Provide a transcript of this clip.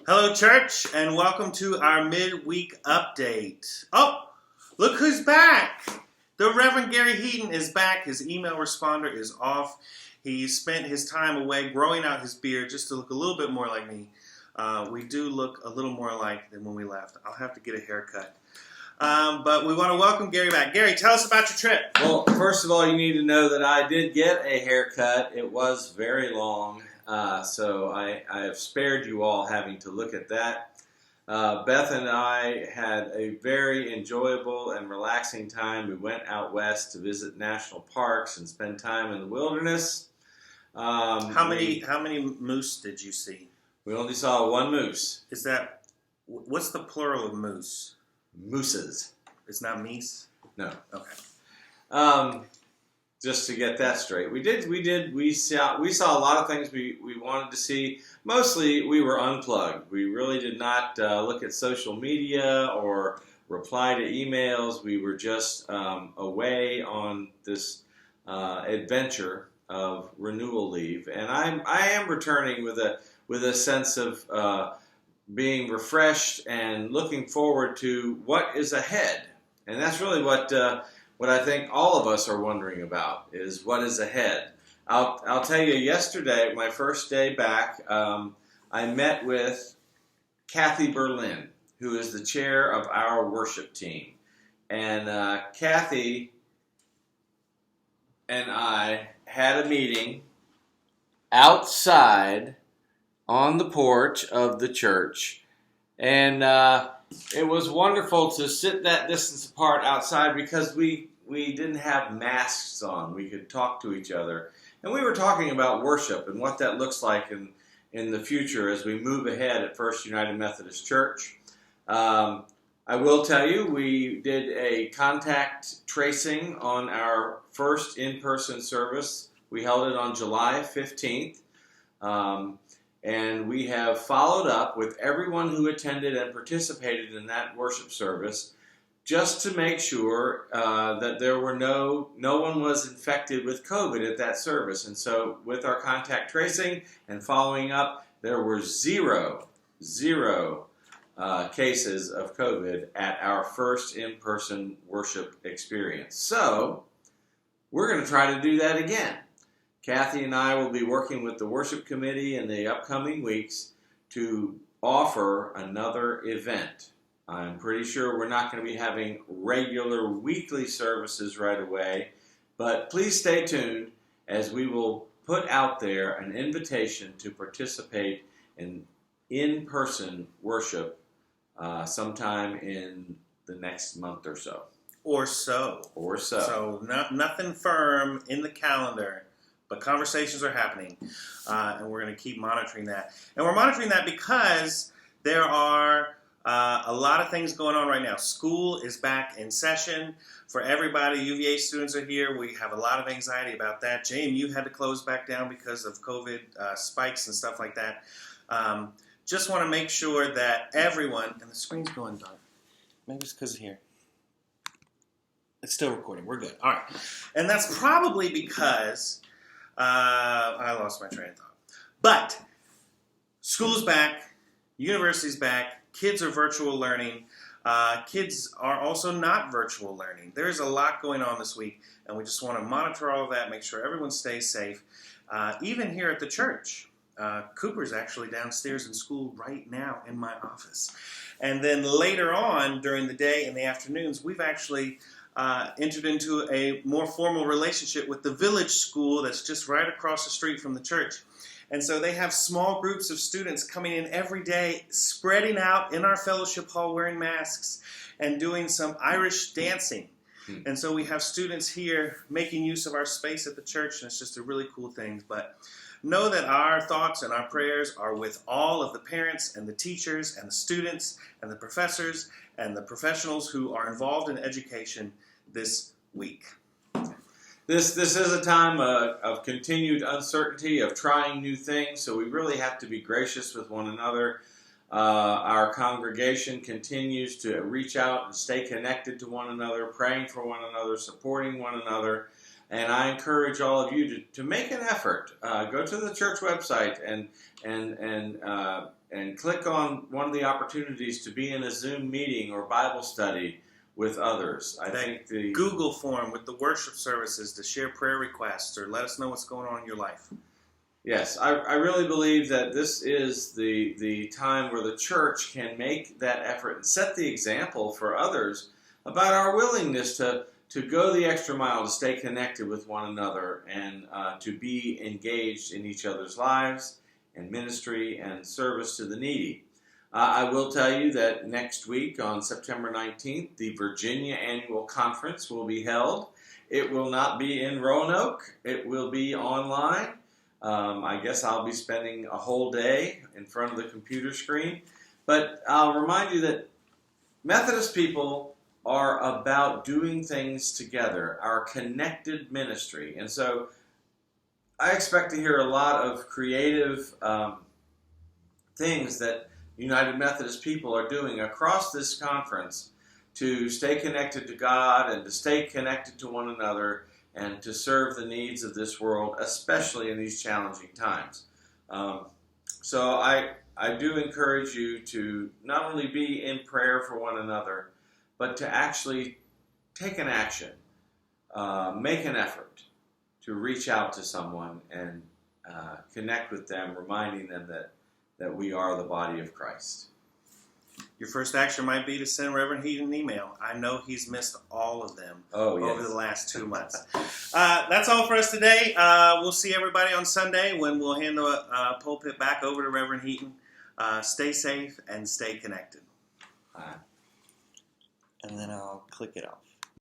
Hello, church, and welcome to our midweek update. Oh, look who's back. The Reverend Gary Heaton is back. His email responder is off. He spent his time away growing out his beard just to look a little bit more like me. We do look a little more alike than when we left. I'll have to get a haircut. But we want to welcome Gary back. Gary, tell us about your trip. Well, first of all, you need to know that I did get a haircut. It was very long, so I have spared you all having to look at that. Beth and I had a very enjoyable and relaxing time. We went out west to visit national parks and spend time in the wilderness. How many moose did you see? We only saw one moose. What's the plural of moose? Mooses. It's not meese? No. Okay. Just to get that straight, we saw a lot of things we wanted to see. Mostly we were unplugged. We really did not look at social media or reply to emails. We were just away on this adventure of renewal leave, and I am returning with a sense of being refreshed and looking forward to what is ahead. And that's really what I think all of us are wondering about, is what is ahead. I'll tell you, yesterday, my first day back, I met with Kathy Berlin, who is the chair of our worship team. And Kathy and I had a meeting outside on the porch of the church, and it was wonderful to sit that distance apart outside because we didn't have masks on. We could talk to each other, and we were talking about worship and what that looks like in the future as we move ahead at First United Methodist Church. I will tell you, we did a contact tracing on our first in-person service. We held it on July 15th. And we have followed up with everyone who attended and participated in that worship service just to make sure that there were no one was infected with COVID at that service. And so with our contact tracing and following up, there were zero cases of COVID at our first in-person worship experience. So we're going to try to do that again. Kathy and I will be working with the worship committee in the upcoming weeks to offer another event. I'm pretty sure we're not going to be having regular weekly services right away, but please stay tuned as we will put out there an invitation to participate in in-person worship sometime in the next month or so. Or so. So nothing firm in the calendar. But conversations are happening, and we're going to keep monitoring that. And we're monitoring that because there are a lot of things going on right now. School is back in session for everybody. UVA students are here. We have a lot of anxiety about that. JMU had to close back down because of COVID spikes and stuff like that. Just want to make sure that everyone, and the screen's going dark. Maybe it's because of here. It's still recording. We're good. All right. And that's probably because I lost my train of thought. But school's back, university's back, kids are virtual learning. Kids are also not virtual learning. There's a lot going on this week, and we just want to monitor all of that, make sure everyone stays safe. Even here at the church, Cooper's actually downstairs in school right now in my office. And then later on during the day in the afternoons, we've actually entered into a more formal relationship with the village school that's just right across the street from the church. And so they have small groups of students coming in every day, spreading out in our fellowship hall wearing masks and doing some Irish dancing. And so we have students here making use of our space at the church, and it's just a really cool thing. But know that our thoughts and our prayers are with all of the parents and the teachers and the students and the professors and the professionals who are involved in education this week. This is a time of continued uncertainty, of trying new things, so we really have to be gracious with one another. Our congregation continues to reach out and stay connected to one another, praying for one another, supporting one another. And I encourage all of you to make an effort. Go to the church website and and click on one of the opportunities to be in a Zoom meeting or Bible study with others. I think the Google form with the worship services to share prayer requests or let us know what's going on in your life. Yes, I really believe that this is the time where the church can make that effort and set the example for others about our willingness to go the extra mile, to stay connected with one another, and to be engaged in each other's lives and ministry and service to the needy. I will tell you that next week on September 19th, the Virginia Annual Conference will be held. It will not be in Roanoke. It will be online. I guess I'll be spending a whole day in front of the computer screen. But I'll remind you that Methodist people are about doing things together, our connected ministry. And so I expect to hear a lot of creative things that United Methodist people are doing across this conference to stay connected to God and to stay connected to one another and to serve the needs of this world, especially in these challenging times. So I do encourage you to not only be in prayer for one another, but to actually take an action, make an effort to reach out to someone and connect with them, reminding them that we are the body of Christ. Your first action might be to send Reverend Heaton an email. I know he's missed all of them over the last 2 months. That's all for us today. We'll see everybody on Sunday when we'll hand the pulpit back over to Reverend Heaton. Stay safe and stay connected. And then I'll click it off.